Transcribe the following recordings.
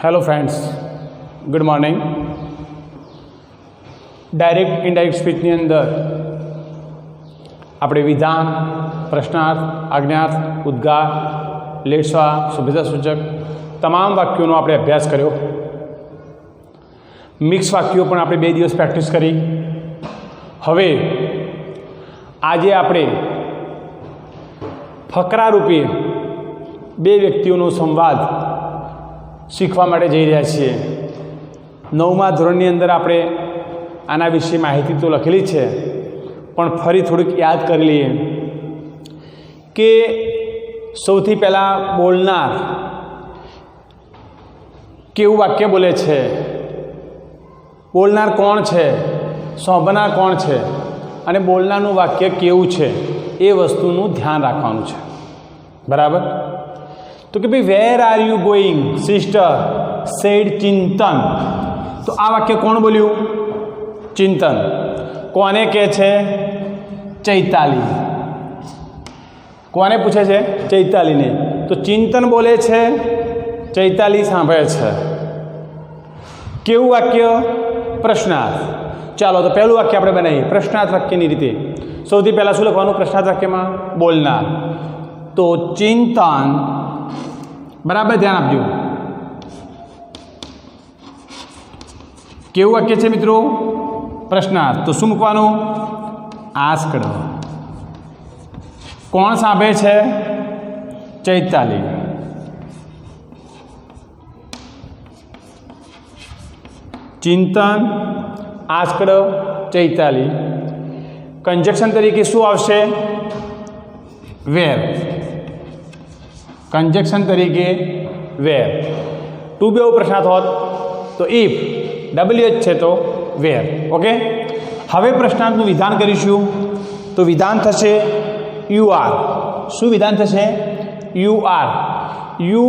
Hello friends, good morning. Direct indirect स्पीचની અંદર આપણે વિધાન, પ્રશ્નાર્થ, આજ્ઞાર્થ, ઉદ્ગાર, લેટસ્વા, સુભેદા સૂચક તમામ વાક્યોનો આપણે અભ્યાસ કર્યો। મિક્સ વાક્યો પણ આપણે 2 દિવસ પ્રેક્ટિસ કરી। હવે આજે આપણે ફકરા રૂપે 2 વ્યક્તિઓનો સંવાદ શીખવા માટે જઈ રહ્યા છીએ। 9મા ધોરણની અંદર આપણે આના વિશે માહિતી તો લખેલી છે, પણ ફરી થોડીક યાદ કરી લઈએ કે સૌથી પહેલાં બોલનાર કેવું વાક્ય બોલે છે, બોલનાર કોણ છે, સાંભળનાર કોણ છે અને બોલનારનું વાક્ય કેવું છે એ વસ્તુનું ધ્યાન રાખવાનું છે। બરાબર? तो कि भाई where are you going sister said Chintan. तो आ वाक्य कौन बोल्यू? चिंतन। कोने कहे छे? चैताली। कोने पूछे छे? चैताली ने। तो चिंतन बोले छे, चैताली सांभळे छे। केवुं वाक्य? प्रश्नार्थ। चालो तो पहलू वाक्य आपणे बनावीए प्रश्नार्थ वाक्यनी रीते। सौथी पहला शुं लखवानुं प्रश्नार्थ वाक्यमां? बोलनार। तो चिंतन, बराबर ध्यान आपजो। केवुं वाक्य छे मित्रों? प्रश्नार्थ। तो शुं मूकवानुं? आस्क्ड। कोण सांभळे छे? चैताली। चिंतन, आस्क्ड, चैताली। कंजक्शन तरीके शुं आवशे? वेर। कंजक्शन तरीके वेर। टू बे प्रश्नार्थ होत तो इफ, WH है तो वेर। ओके। हवे प्रश्नार्थનું विधान करीशुं। तो विधान थशे यू आर। शुं विधान थशे? You are. यू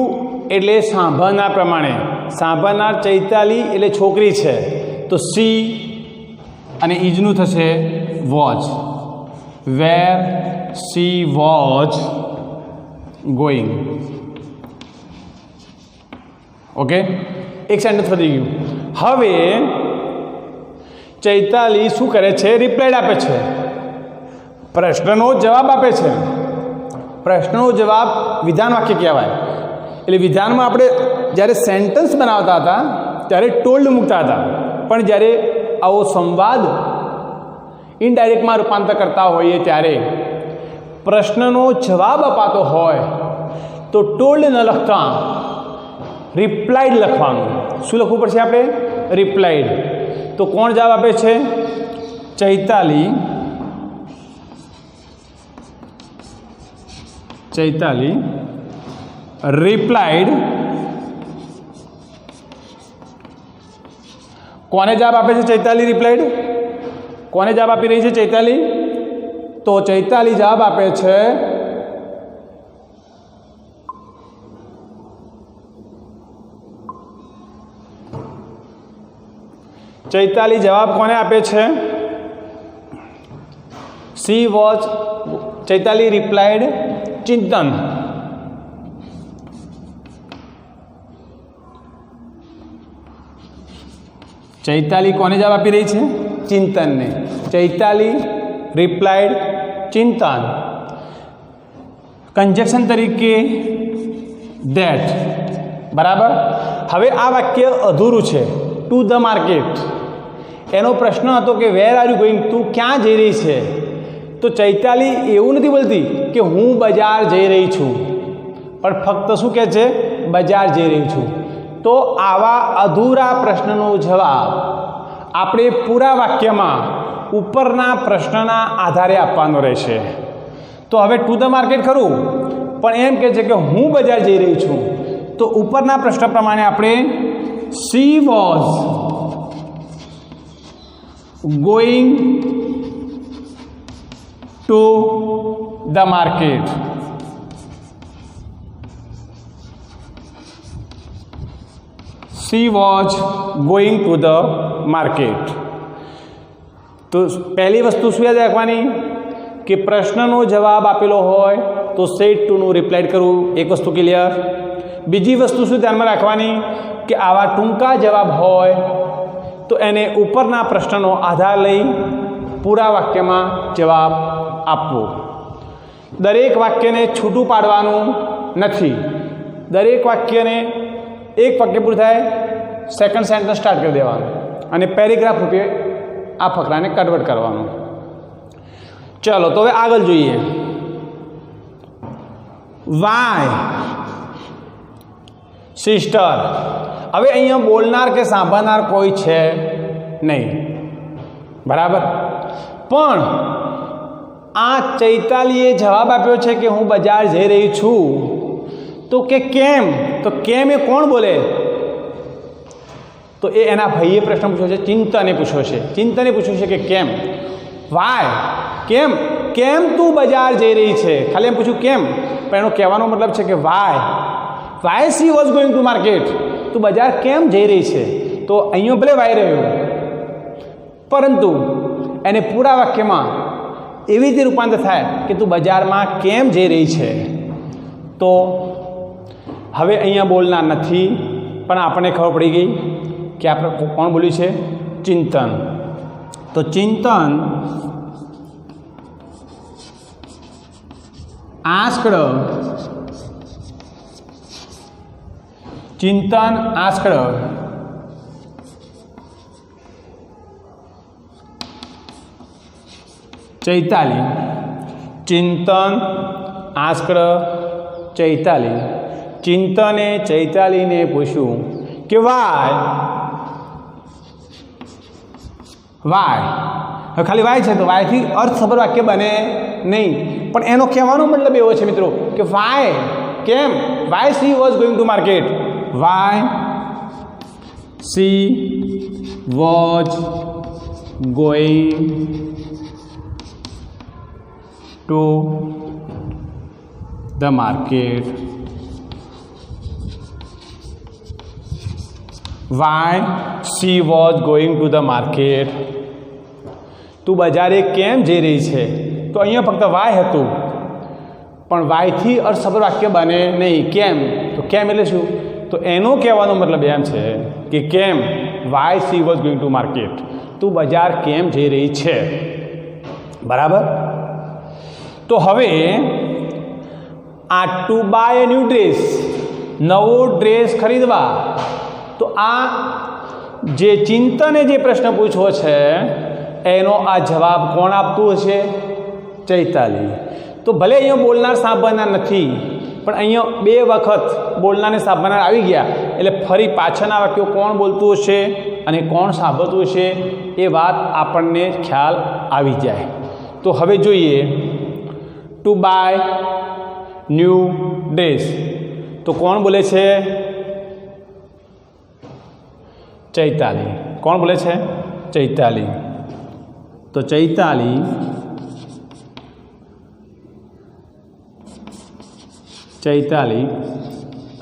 एटले सांभळनार प्रमाणे, सांभळनार चैताली एटले छोकरी छे तो सी अने इजનું थशे watch. Where she watch going. Okay. एक सेंटेन्स पती गयुं। हवे चैताली शुं करे छे? रिप्लाय आपे छे, प्रश्ननो जवाब आपे छे। प्रश्ननो जवाब विधान वाक्य कहेवाय। एटले विधानमां आपणे ज्यारे सेंटेन्स बनावता हता त्यारे टोल्ड मूकता हता, पण ज्यारे आवो संवाद इनडायरेक्टमां रूपांतर करता होईए त्यारे प्रश्ननो जवाब अपातो होय तो टोल्ड न लखता रिप्लाइड लखवानुं। शुं लखवुं पड़शे आपणे? रिप्लाइड। तो कोण जवाब आपे छे? चैताली। चैताली रिप्लाइड। कोने जवाब आपे छे? चैताली रिप्लाइड। कोने जवाब आपी रही छे? चैताली। तो चैताली जवाब आपे छे चैताली जवाब कोने आपे छे? सी वॉच। चैताली रिप्लाइड चिंतन। चैताली कोने जवाब आपी रही छे? चिंतन ने। चैताली रिप्लाइड चिंतन। कंजक्शन तरीके डेट। बराबर। हवे आ वाक्य अधूरू छे। To the market. एनो प्रश्न हतो कि वेर आर यू गोइंग? तू क्या जई रही छे? तो चैताली एवुं नथी बोलती कि हूँ बजार जई रही छूं, पण फक्त शुं कहे छे? बजार जई रही छूं। तो आवा अधूरा प्रश्ननो जवाब आपणे पूरा वाक्यमां उपरना प्रश्नना आधारे आपवानो रहेशे। तो हवे टू द मार्केट खरुं, पण एम कहे छे कि हूँ बजार जई रही छूं। तो उपरना प्रश्न प्रमाणे आपणे she was going to the market. She was going to the market. तो पहली वस्तु शुं याद राखवानी कि प्रश्ननो जवाब आपेलो होय तो सेट टू નું रिप्लाइड करવું। एक वस्तु क्लियर। બીજી વસ્તુ શું ધ્યાનમાં રાખવાની કે આવા ટૂંકા જવાબ હોય તો એને ઉપરના પ્રશ્નનો આધાર લઈ પૂરા વાક્યમાં જવાબ આપવો. દરેક વાક્યને છૂટું પાડવાનું નથી. દરેક વાક્યને એક વાક્ય પૂરું થાય સેકન્ડ સેન્ટેન્સ સ્ટાર્ટ કરી દેવાનું અને પેરેગ્રાફ રૂપે આ ફકરાને કન્વર્ટ કરવાનું. ચલો તો હવે આગળ જોઈએ. Why sister. હવે અહીંયા બોલનાર કે સાંભળનાર કોઈ છે નહીં, બરાબર. પણ આ ચૈતાલીએ જવાબ આપ્યો છે કે હું બજાર જઈ રહી છું. તો કે કેમ? તો કેમ એ કોણ બોલે? તો એ એના ભાઈએ પ્રશ્ન પૂછ્યો છે, ચિંતને પૂછ્યો છે. ચિંતને પૂછ્યું છે કે કેમ, વાય, કેમ, કેમ તું બજાર જઈ રહી છે. ખાલી એમ પૂછ્યું કેમ, પણ એનો કહેવાનો મતલબ છે કે why she was going to market. તું બજાર કેમ જઈ રહી છે. તો અહીંયા ભલે વાય રહ્યું, પરંતુ એને પૂરા વાક્યમાં એવી રીતે રૂપાંતર થાય કે તું બજારમાં કેમ જઈ રહી છે. તો હવે અહીંયા બોલનાર નથી, પણ આપણને ખબર પડી ગઈ કે આપણે કોણ બોલ્યું છે, ચિંતન. તો ચિંતન આસ્કડ, ચિંતન આસ્કડ ચૈતાલી. ચિંતન આસ્કડ ચૈતાલી. ચિંતને ચૈતાલીને પૂછ્યું કે વાય. હવે ખાલી વાય છે તો વાયથી અર્થસભર વાક્ય બને નહીં, પણ એનો કહેવાનો મતલબ એવો છે મિત્રો કે વાય, કેમ, why she was going to market. Why she was going to the market. Why she was going to the market. તું બજારે કેમ જઈ રહી છે. તો અહીંયા ફક્ત વાય હતું, પણ વાયથી અર્થસભર વાક્ય બને નહીં. કેમ? તો કેમ એટલે શું? તો એનો કહેવાનો મતલબ એમ છે કે કેમ, why she was going to market. તું બજાર કેમ જઈ રહી છે, બરાબર. તો હવે આ to buy a new dress, નવો ડ્રેસ ખરીદવા. તો આ જે ચિંતને જે પ્રશ્ન પૂછ્યો છે એનો આ જવાબ કોણ આપતું હશે, ચૈતાલી. તો ભલે અહીંયા બોલનાર સાંભળનાર નથી, પણ અહીંયા બે વખત બોલનારને સાંભળનાર આવી ગયા, એટલે ફરી પાછળના વાક્યો કોણ બોલતું હશે અને કોણ સાંભળતું હશે એ વાત આપણને ખ્યાલ આવી જાય. તો હવે જોઈએ ટુ બાય ન્યૂ ડ્રેસ. તો કોણ બોલે છે, ચૈતાલી. કોણ બોલે છે, ચૈતાલી. તો Chaitali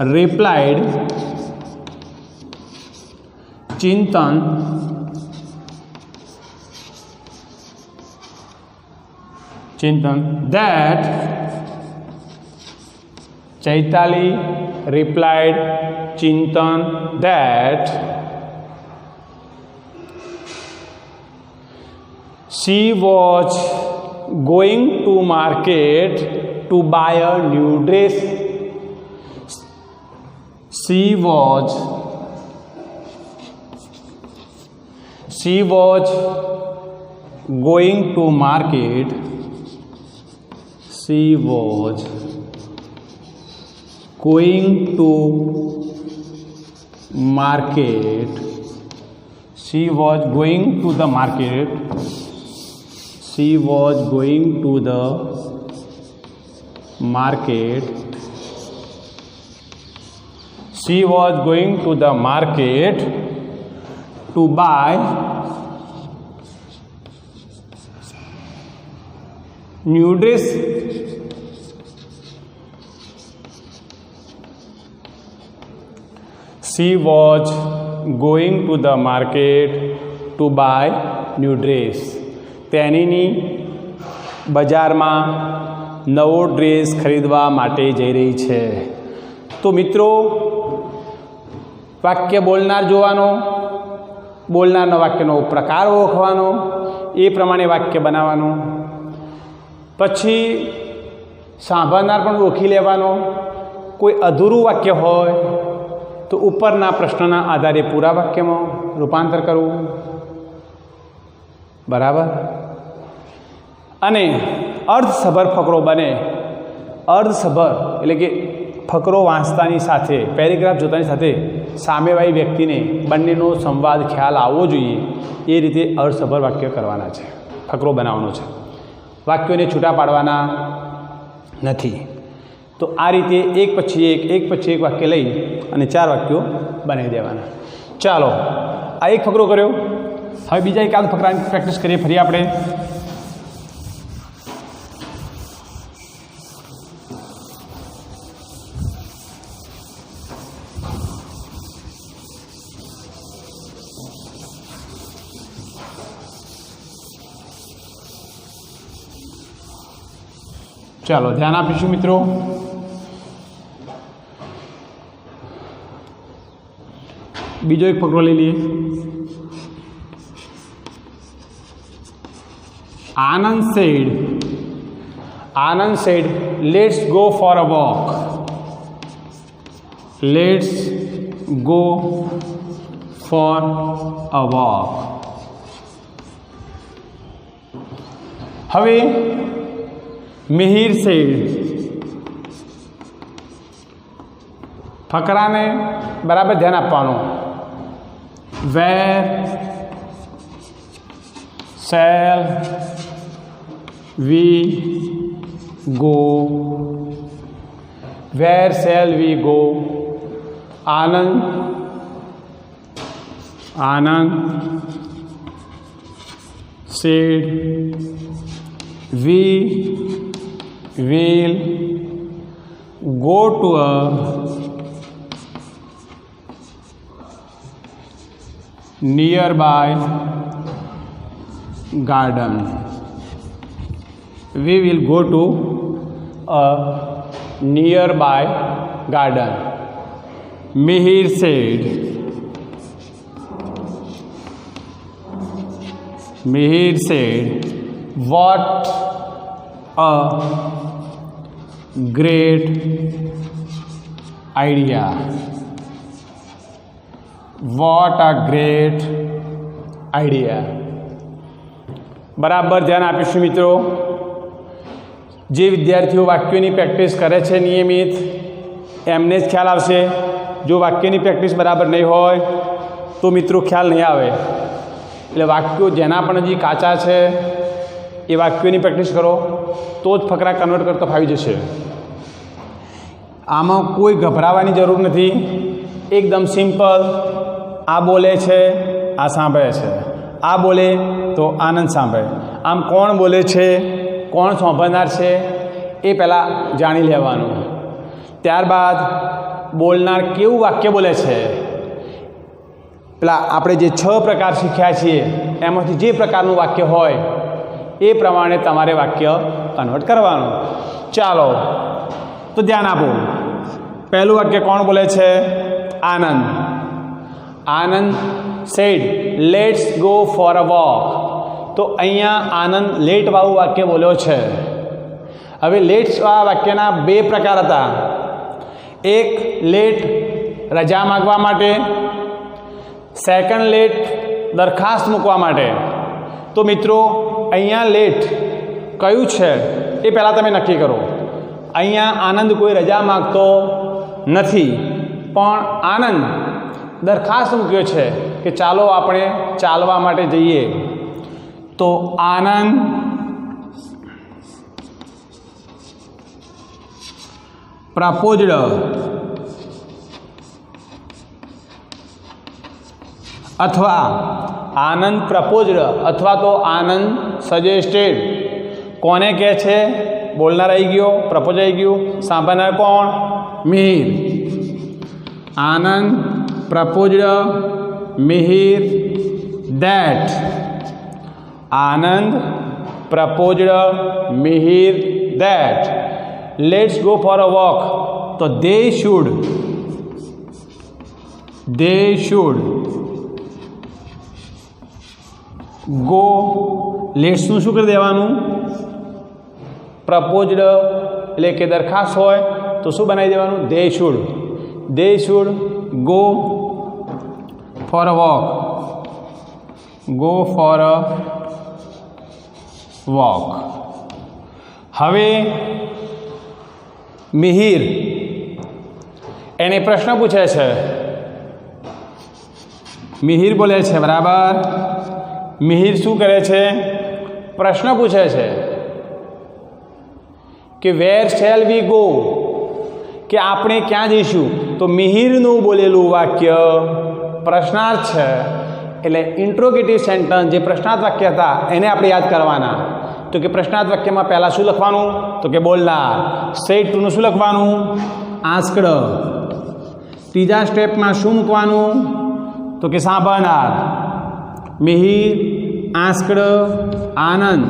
replied Chintan that Chaitali replied Chintan that she was going to market to buy a new dress. She was going to market. She was going to market. She was going to the market. She was going to the market. She was going to the market to buy new dress. She was going to the market to buy new dress. તેણીની બજારમાં નવો dress ખરીદવા માટે જઈ રહી છે. તો મિત્રો વાક્ય બોલનાર જોવાનો, બોલનારના વાક્યનો પ્રકાર ઓળખવાનો, એ પ્રમાણે વાક્ય બનાવવાનું. પછી સાંભળનાર પણ ઓળખી લેવાનો. કોઈ અધૂરું વાક્ય હોય તો ઉપરના પ્રશ્નના આધારે પૂરા વાક્યમાં રૂપાંતર કરવું. બરાબર. અને અર્થસભર ફકરો બને. અર્થસભર એટલે કે ફકરો વાંચતાની સાથે, પેરેગ્રાફ જોતાની સાથે સામેવાળી વ્યક્તિને બંનેનો સંવાદ ખ્યાલ આવવો જોઈએ. એ રીતે અર્થસભર વાક્ય કરવાના છે, ફકરો બનાવવાનો છે. વાક્યોને છૂટા પાડવાના નથી. તો આ રીતે એક પછી એક વાક્ય લઈ અને 4 વાક્યો બનાવી દેવાના. ચાલો, આ એક ફકરો કર્યો. હવે બીજા એકાદ ફકરાની પ્રેક્ટિસ કરીએ ફરી આપણે. ચાલો ધ્યાન આપીશું મિત્રો. બીજો એક ફકરો લઈ લઈએ. Anand said, let's go for a walk. Let's go for a walk. હવે મિહિર said, ફકરાને બરાબર ધ્યાન આપવાનું. Where shall we go? Where shall we go? Anand said, we will go to a nearby garden. We will go to a nearby garden. Mihir said, what a great idea. What a great idea. બરાબર ધ્યાન આપીશું મિત્રો. જે વિદ્યાર્થીઓ વાક્યોની practice કરે છે નિયમિત, એમને જ ખ્યાલ આવશે. જો વાક્યની પ્રેક્ટિસ બરાબર નહીં હોય તો મિત્રો ખ્યાલ નહીં આવે. એટલે વાક્યો જેના પણ હજી કાચા છે એ વાક્યોની પ્રેક્ટિસ કરો તો જ ફકરા કન્વર્ટ કરતો ફાવી જશે. આમાં કોઈ ગભરાવાની જરૂર નથી. એકદમ સિમ્પલ. આ બોલે છે, આ સાંભળે છે. આ બોલે તો આનંદ સાંભળે. આમ કોણ બોલે છે, કોણ સાંભળનાર છે એ પહેલાં જાણી લેવાનું. ત્યારબાદ બોલનાર કેવું વાક્ય બોલે છે, પેલા આપણે જે 6 પ્રકાર શીખ્યા છીએ એમાંથી જે પ્રકારનું વાક્ય હોય એ પ્રમાણે તમારે વાક્ય કન્વર્ટ કરવાનું. ચાલો તો ધ્યાન આપો. પહેલું વાક્ય કોણ બોલે છે? Anand. Anand said let's go for a walk. તો અહીંયા આનંદ લેટવાળું વાક્ય બોલ્યો છે. હવે લેટ્સવાળા વાક્યના 2 પ્રકાર હતા. એક લેટ રજા માગવા માટે, સેકન્ડ લેટ દરખાસ્ત મૂકવા માટે. તો મિત્રો અહીંયા લેટ કયું છે એ પહેલાં તમે નક્કી કરો. અહીંયા આનંદ કોઈ રજા માગતો નથી, પણ આનંદ દરખાસ્ત મૂક્યો છે કે ચાલો આપણે ચાલવા માટે જઈએ. તો આનંદ પ્રપોઝડ અથવા આનંદ પ્રપોઝડ અથવા તો આનંદ સજેસ્ટેડ. કોને કહે છે? બોલનાર આવી ગયો, પ્રપોઝ આવી ગયું. સાંભળનાર કોણ? Mihir. Anand proposed Mihir that. Anand proposed Mihir that let's go for a walk. તો દે શુડ ગો. લેટ્સનું શું કરી દેવાનું? પ્રપોઝડ એટલે કે દરખાસ્ત હોય તો શું બનાવી દેવાનું? They should go for a walk. હવે મિહિર એને પ્રશ્ન પૂછે છે. મિહિર બોલે છે, બરાબર. મિહિર શું કરે છે? પ્રશ્ન પૂછે છે કે વેર શેલ વી ગો, કે આપણે ક્યાં જઈશું? તો મિહિરનું બોલેલું વાક્ય પ્રશ્નાર્થ છે, એટલે ઇન્ટ્રોગેટિવ સેન્ટન્સ જે પ્રશ્નાર્થ વાક્ય હતા એને આપણે યાદ કરવાના. તો કે પ્રશ્નાર્થ વાક્યમાં પહેલાં શું લખવાનું? તો કે બોલનાર. સેડ ટુનું શું લખવાનું? આસ્કડ. ત્રીજા સ્ટેપમાં શું મૂકવાનું? તો કે સાંભળનાર. મિહિર, આસ્કડ, આનંદ.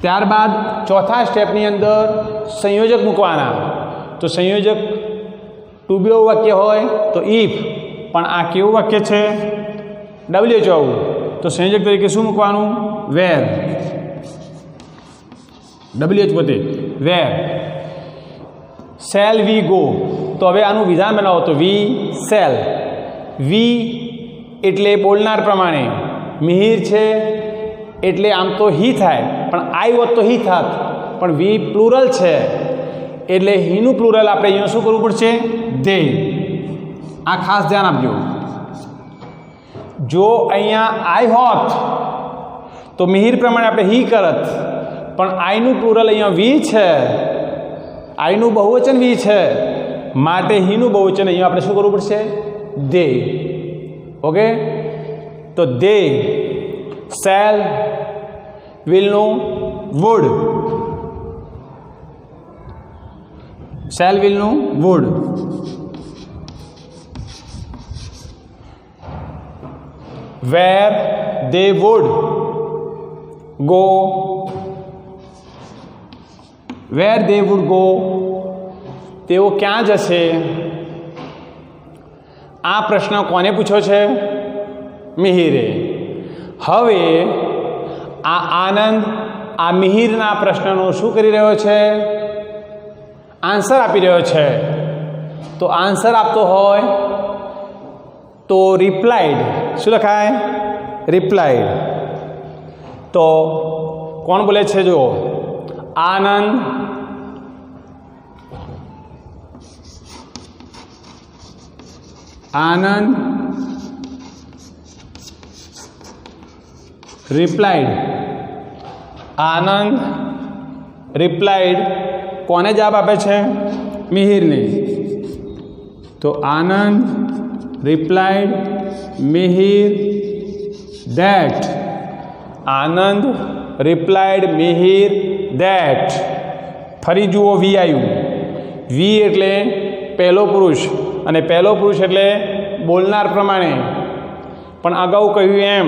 ત્યારબાદ ચોથા સ્ટેપની અંદર સંયોજક મૂકવાના. તો સંયોજક ટુ બી વાક્ય હોય તો ઇફ, પણ આ કેવું વાક્ય છે? WH આવું, તો સંયોજક તરીકે શું મૂકવાનું? વેર. WH પોતે વેર. શેલ વી ગો, તો હવે આનું વિધાન બનાવો. તો વી શેલ. વી એટલે બોલનાર પ્રમાણે, મિહિર છે એટલે આમ તો હી થાય, પણ આઈ હોત તો હી થાત, પણ વી પ્લુરલ છે એટલે હીનું પ્લુરલ આપણે અહીંયા શું કરવું પડશે? દે. આ ખાસ ધ્યાન આપજો. જો અહીંયા આઈ હોત તો મિહિર પ્રમાણે આપણે હી કરત, પણ આઈનું પ્લુરલ અહીંયા વી છે, આઈનું બહુવચન વી છે, માટે હીનું બહુવચન અહીંયા આપણે શું કરવું પડશે? દે. ઓકે, તો દે, શેલ, વિલનું વુડ. શેલ, વિલનું would. Where they would go. Where they would go, તેઓ ક્યાં જશે? આ પ્રશ્ન કોને પૂછ્યો છે? મિહિરે. હવે આ આનંદ આ મિહિરના પ્રશ્નનો શું કરી રહ્યો છે? આન્સર આપી રહ્યો છે. તો આન્સર આપતો હોય તો રિપ્લાઇડ. શું લખાય? રિપ્લાઇડ. તો કોણ બોલે છે? જો આનંદ રિપ્લાઇડ. આનંદ રિપ્લાઇડ કોને જવાબ આપે છે? મિહિરને. તો Anand replied Mihir that. Anand replied Mihir that. ફરી જુઓ, વી આવ્યું. વી એટલે પહેલો પુરુષ, અને પહેલો પુરુષ એટલે બોલનાર પ્રમાણે. પણ અગાઉ કહ્યું એમ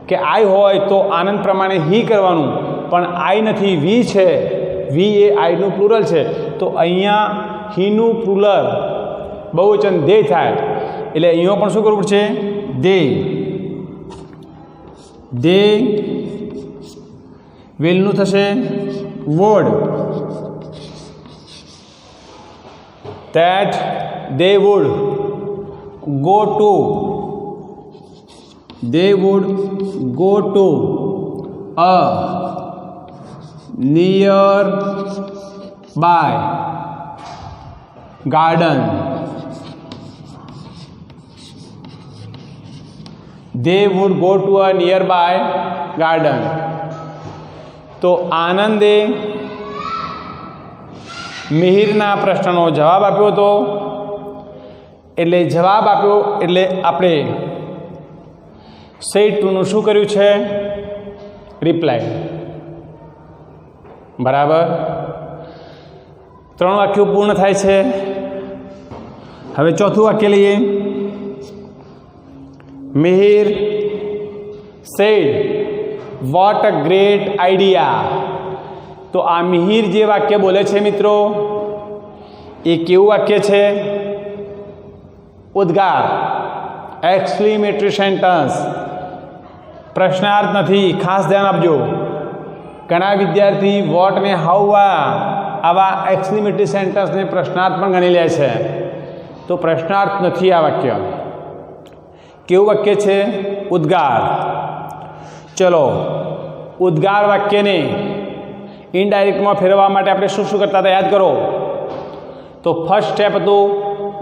કે આઈ હોય તો આનંદ પ્રમાણે હી કરવાનું, પણ આઈ નથી, વી છે. વી એ આઈનું પ્લુરલ છે, તો અહીંયા હીનું પ્લુરલ બહુવચન દે થાય, એટલે અહીંયા પણ શું કરવું પડશે? દે. દે વિલનું થશે would. That they would go to. They would go to a nearby garden. They would go to a nearby garden. તો આનંદે મિહિરના પ્રશ્નનો જવાબ આપ્યો હતો, એટલે જવાબ આપ્યો એટલે આપણે સેડ ટુનું શું કર્યું છે? રિપ્લાય. બરાબર. 3 વાક્યો પૂર્ણ થાય છે. હવે ચોથું વાક્ય લઈએ. Mihir said what a great idea. તો આ મિહિર જે વાક્ય બોલે છે મિત્રો, એ કેવું વાક્ય છે? ઉદ્ગાર, એક્સક્લેમેટરી સેન્ટન્સ, પ્રશ્નાર્થ નથી. ખાસ ધ્યાન આપજો. ઘણા વિદ્યાર્થી વોટ ને હાઉ આવા એક્સક્લેમેટરી સેન્ટન્સને પ્રશ્નાર્થ પણ ગણી લે છે. તો પ્રશ્નાર્થ નથી આ વાક્ય. કેવું વાક્ય છે? ઉદ્ગાર. ચલો, ઉદ્ગાર વાક્યને ઇનડાયરેક્ટમાં ફેરવવા માટે આપણે શું શું કરતા હતા યાદ કરો. તો ફર્સ્ટ સ્ટેપ હતું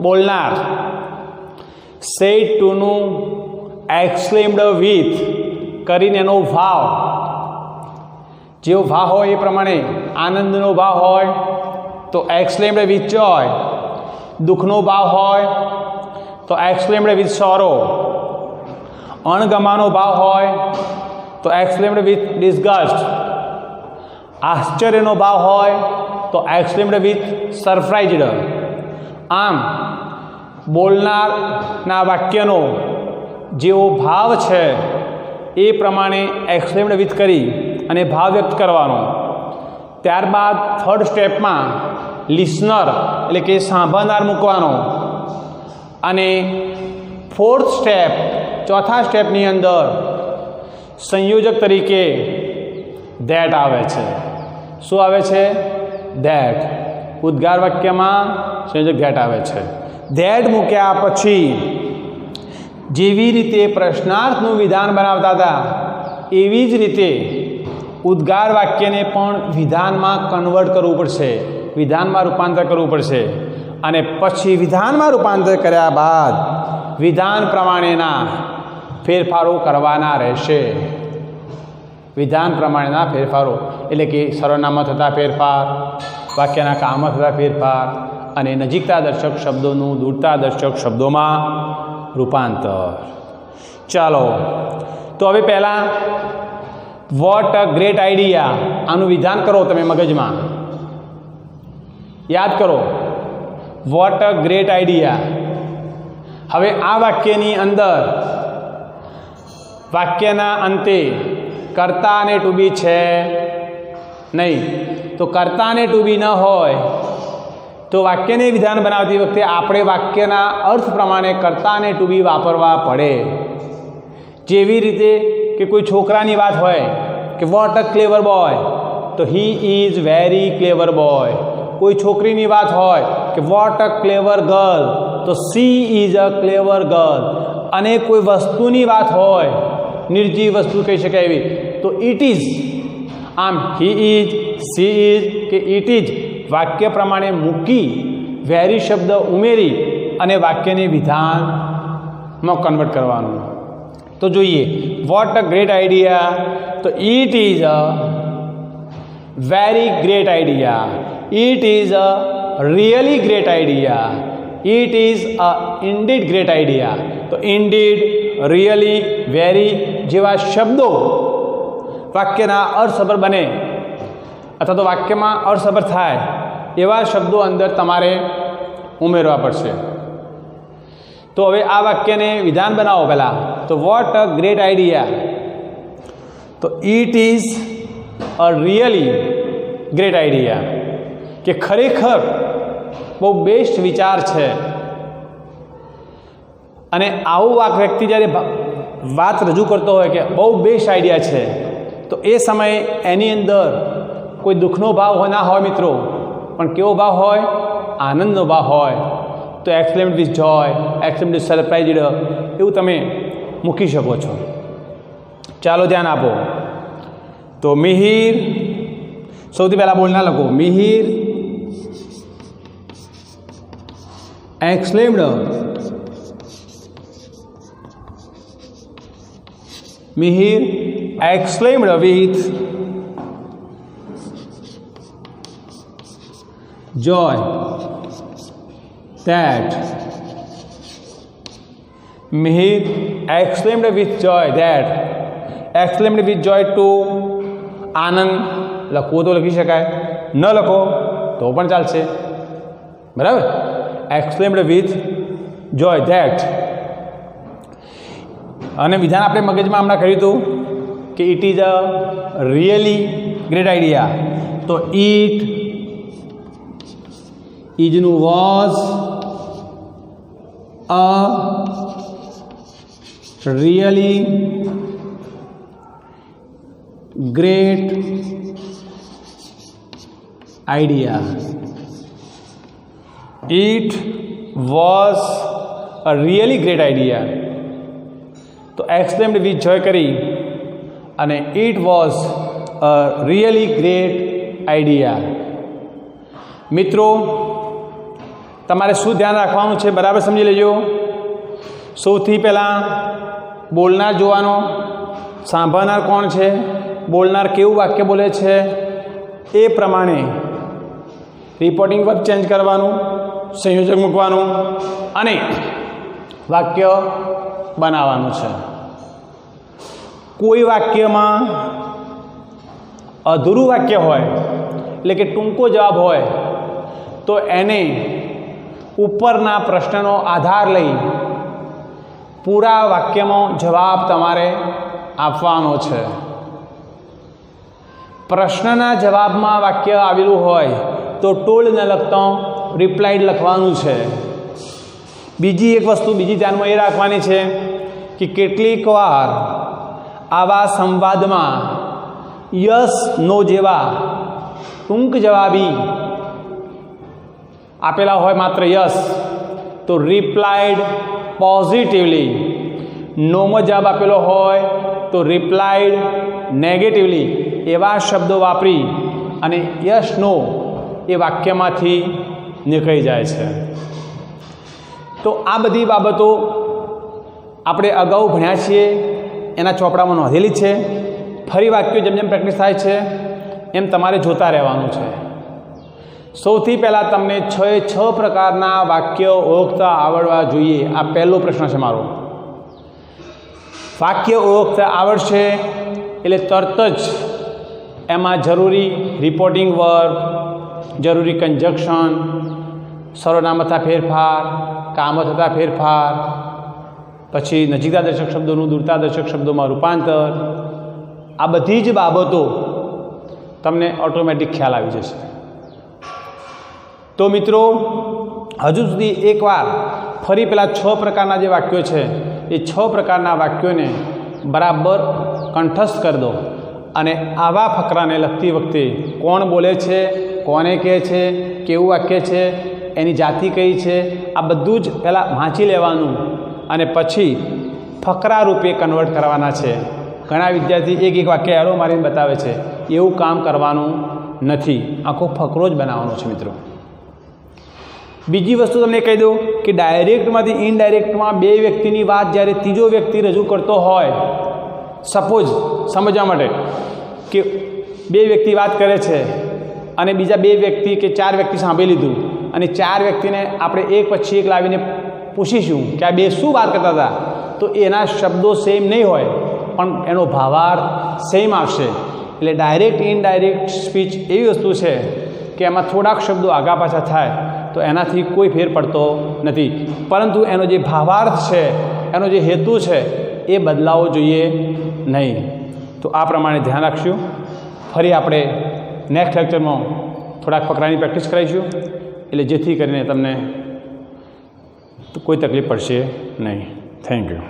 બોલનાર સેડ ટુનું એક્સક્લેમ્ડ વિથ કરીને એનો ભાવ, જેવો ભાવ હોય એ પ્રમાણે. આનંદનો ભાવ હોય તો એક્સક્લેમ્ડ વિથ જોય. દુઃખનો ભાવ હોય તો એક્સક્લેમ્ડ વિથ સોરો. અણગમાનો ભાવ હોય તો એક્સક્લેમ્ડ વિથ ડિસગસ્ટ. આશ્ચર્યનો ભાવ હોય તો એક્સક્લેમ્ડ વિથ સરપ્રાઇઝડ. આમ બોલનારના વાક્યનો જેવો ભાવ છે એ પ્રમાણે એક્સક્લેમ્ડ વિથ કરી અને ભાવ વ્યક્ત કરવાનો. ત્યારબાદ થર્ડ સ્ટેપમાં લિસનર એટલે કે સાંભળનાર મૂકવાનો. અને ફોર્થ સ્ટેપ, ચોથા સ્ટેપની અંદર સંયોજક તરીકે ધેટ આવે છે. શું આવે છે? ધેટ. ઉદ્ગાર વાક્યમાં સંયોજક ધેટ આવે છે. ધેટ મૂક્યા પછી જેવી રીતે પ્રશ્નાર્થનું વિધાન બનાવતા હતા એવી જ રીતે ઉદ્ગાર વાક્યને પણ વિધાનમાં કન્વર્ટ કરવું પડશે, વિધાનમાં રૂપાંતર કરવું પડશે. અને પછી વિધાનમાં રૂપાંતર કર્યા બાદ વિધાન પ્રમાણેના ફેરફારો કરવાના રહેશે. વિધાન પ્રમાણેના ફેરફારો એટલે કે સર્વનામમાં થતા ફેરફાર, વાક્યના કામમાં થતા ફેરફાર અને નજીકતા દર્શક શબ્દોનું દૂરતા દર્શક શબ્દોમાં રૂપાંતર. ચાલો, તો હવે પહેલાં વોટ અ ગ્રેટ આઈડિયા, આનું વિધાન કરો તમે મગજમાં, યાદ કરો. What a great idea. હવે આ વાક્યની અંદર વાક્યના અંતે કર્તા અને ટુ બી છે નહીં. તો કર્તા અને ટુ બી ન હોય તો વાક્યને વિધાન બનાવતી વખતે આપણે વાક્યના અર્થ પ્રમાણે કર્તા અને ટુ બી વાપરવા પડે. જેવી રીતે કે કોઈ છોકરાની વાત હોય કે વોટ અ ક્લેવર બોય, તો he is very clever boy. કોઈ છોકરીની વાત હોય કે વોટ અ ક્લેવર ગર્લ, તો she is a clever girl. અને કોઈ વસ્તુની વાત હોય, નિર્જીવ વસ્તુ કહી શકાય એવી, તો ઇટ ઇઝ. આમ હી ઇઝ, સી ઇઝ કે ઇટ ઇઝ વાક્ય પ્રમાણે મૂકી વેરી શબ્દ ઉમેરી અને વાક્યને વિધાનમાં કન્વર્ટ કરવાનું. તો જોઈએ, વોટ અ ગ્રેટ આઈડિયા, તો it is a very great idea, it is a really great idea, it is a indeed great idea. તો ઇન્ડીડ, રિયલી, વેરી જેવા શબ્દો વાક્યના અર્થસભર બને અથવા તો વાક્યમાં અર્થસભર થાય એવા શબ્દો અંદર તમારે ઉમેરવા પડશે. તો હવે આ વાક્યને વિધાન બનાવો પહેલાં. તો વોટ અ ગ્રેટ આઈડિયા, તો it is a really great idea, કે ખરેખર બહુ બેસ્ટ વિચાર છે. અને આવું વ્યક્તિ જ્યારે વાત રજૂ કરતો હોય કે બહુ બેસ્ટ આઈડિયા છે, તો એ સમયે એની અંદર કોઈ દુઃખનો ભાવ ના હોય મિત્રો, પણ કેવો ભાવ હોય? આનંદનો ભાવ હોય. તો exclaimed with Joy, exclaimed with surprised એવું તમે મૂકી શકો છો. ચાલો ધ્યાન આપો. તો મિહિર, સૌથી પહેલાં બોલના લખો, Mihir exclaimed, Mihir exclaimed with joy that, Mihir exclaimed with joy that, exclaimed with joy to આનંદ લખવું તો લખી શકાય, ન લખો તો પણ ચાલશે, બરાબર. exclaimed with joy that. અને વિધાન આપણે મગજમાં હમણાં કર્યું હતું કે it is a really great idea, તો ઇટ ઇજનું was a really great idea. It was a really great idea. તો એક્સપ્લેન્ડ વિથ જોય કરી અને it was a really great idea. મિત્રો, તમારે શું ધ્યાન રાખવાનું છે બરાબર સમજી લેજો. સૌથી પહેલાં બોલનાર જોવાનો, સાંભળનાર કોણ છે, બોલનાર કેવું વાક્ય બોલે છે, એ પ્રમાણે રિપોર્ટિંગ વર્બ ચેન્જ કરવાનું, સંયોજક મૂકવાનું અને વાક્ય બનાવવાનું છે. કોઈ વાક્યમાં અધૂરું વાક્ય હોય એટલે કે ટૂંકો જવાબ હોય તો એને ઉપરના પ્રશ્નનો આધાર લઈ પૂરા વાક્યમાં જવાબ તમારે આપવાનો છે. પ્રશ્નના જવાબમાં વાક્ય આવેલું હોય તો ટોલ્ડ ન લખતો રિપ્લાઇડ લખવાનું છે. બીજી એક વસ્તુ બીજી ધ્યાનમાં એ રાખવાની છે કે કેટલીક વાર આવા સંવાદમાં યસ નો જેવા ટૂંક જવાબી આપેલા હોય માત્ર યસ તો રિપ્લાઇડ પોઝિટિવલી, નોમાં જવાબ આપેલો હોય તો રિપ્લાઇડ નેગેટિવલી એવા શબ્દો વાપરી અને યસ નો એ વાક્યમાંથી નીકળી જાય છે. તો આ બધી બાબતો આપણે અગાઉ ભણ્યા છીએ, એના ચોપડામાં નોંધેલી છે. ફરી વાક્યો જેમ જેમ પ્રેક્ટિસ થાય છે એમ તમારે જોતા રહેવાનું છે. સૌથી પહેલાં તમને 6 પ્રકારના વાક્યો ઓળખતા આવડવા જોઈએ. આ પહેલો પ્રશ્ન છે મારો. વાક્ય ઓળખતા આવડશે એટલે તરત જ એમાં જરૂરી રિપોર્ટિંગ વર્બ, જરૂરી કંજક્શન, સર્વનામ થતા ફેરફાર, કામ થતા ફેરફાર, પછી નજીકતા દર્શક શબ્દોનું દૂરતા દર્શક શબ્દોમાં રૂપાંતર, આ બધી જ બાબતો તમને ઓટોમેટિક ખ્યાલ આવી જશે. તો મિત્રો, હજુ સુધી એકવાર ફરી પેલા 6 પ્રકારના જે વાક્યો છે એ 6 પ્રકારના વાક્યોને બરાબર કંઠસ્થ કરી દો અને આવા ફકરાને લખતી વખતે કોણ બોલે છે, કોને કહે છે, કેવું વાક્ય છે, એની જાતિ કઈ છે, આ બધું જ પહેલાં વાંચી લેવાનું અને પછી ફકરા રૂપે કન્વર્ટ કરવાના છે. ઘણા વિદ્યાર્થી એક વાક્ય એરો મારીને બતાવે છે, એવું કામ કરવાનું નથી. આખો ફકરો જ બનાવવાનો છે મિત્રો. બીજી વસ્તુ તમને કહી દઉં કે ડાયરેક્ટમાંથી ઇનડાયરેક્ટમાં બે વ્યક્તિની વાત જ્યારે ત્રીજો વ્યક્તિ રજૂ કરતો હોય, સપોઝ સમજવા માટે કે બે વ્યક્તિ વાત કરે છે અને બીજા 2 વ્યક્તિ કે 4 વ્યક્તિ સાંભળી લીધું અને 4 વ્યક્તિને આપણે એક પછી એક લાવીને પૂછીશું કે આ બે શું વાત કરતા હતા, તો એના શબ્દો સેમ નહીં હોય પણ એનો ભાવાર્થ સેમ આવશે. એટલે ડાયરેક્ટ ઇનડાયરેક્ટ સ્પીચ એવી વસ્તુ છે કે એમાં થોડાક શબ્દો આગા પાછા થાય તો એનાથી કોઈ ફેર પડતો નથી, પરંતુ એનો જે ભાવાર્થ છે, એનો જે હેતુ છે એ બદલાવો જોઈએ નહીં. તો આ પ્રમાણે ધ્યાન રાખશું. ફરી આપણે નેક્સ્ટ લેક્ચરમાં થોડાક ફકરાની પ્રેક્ટિસ કરાવીશું એટલે જેથી કરીને તમને કોઈ તકલીફ પડશે નહીં. Thank you.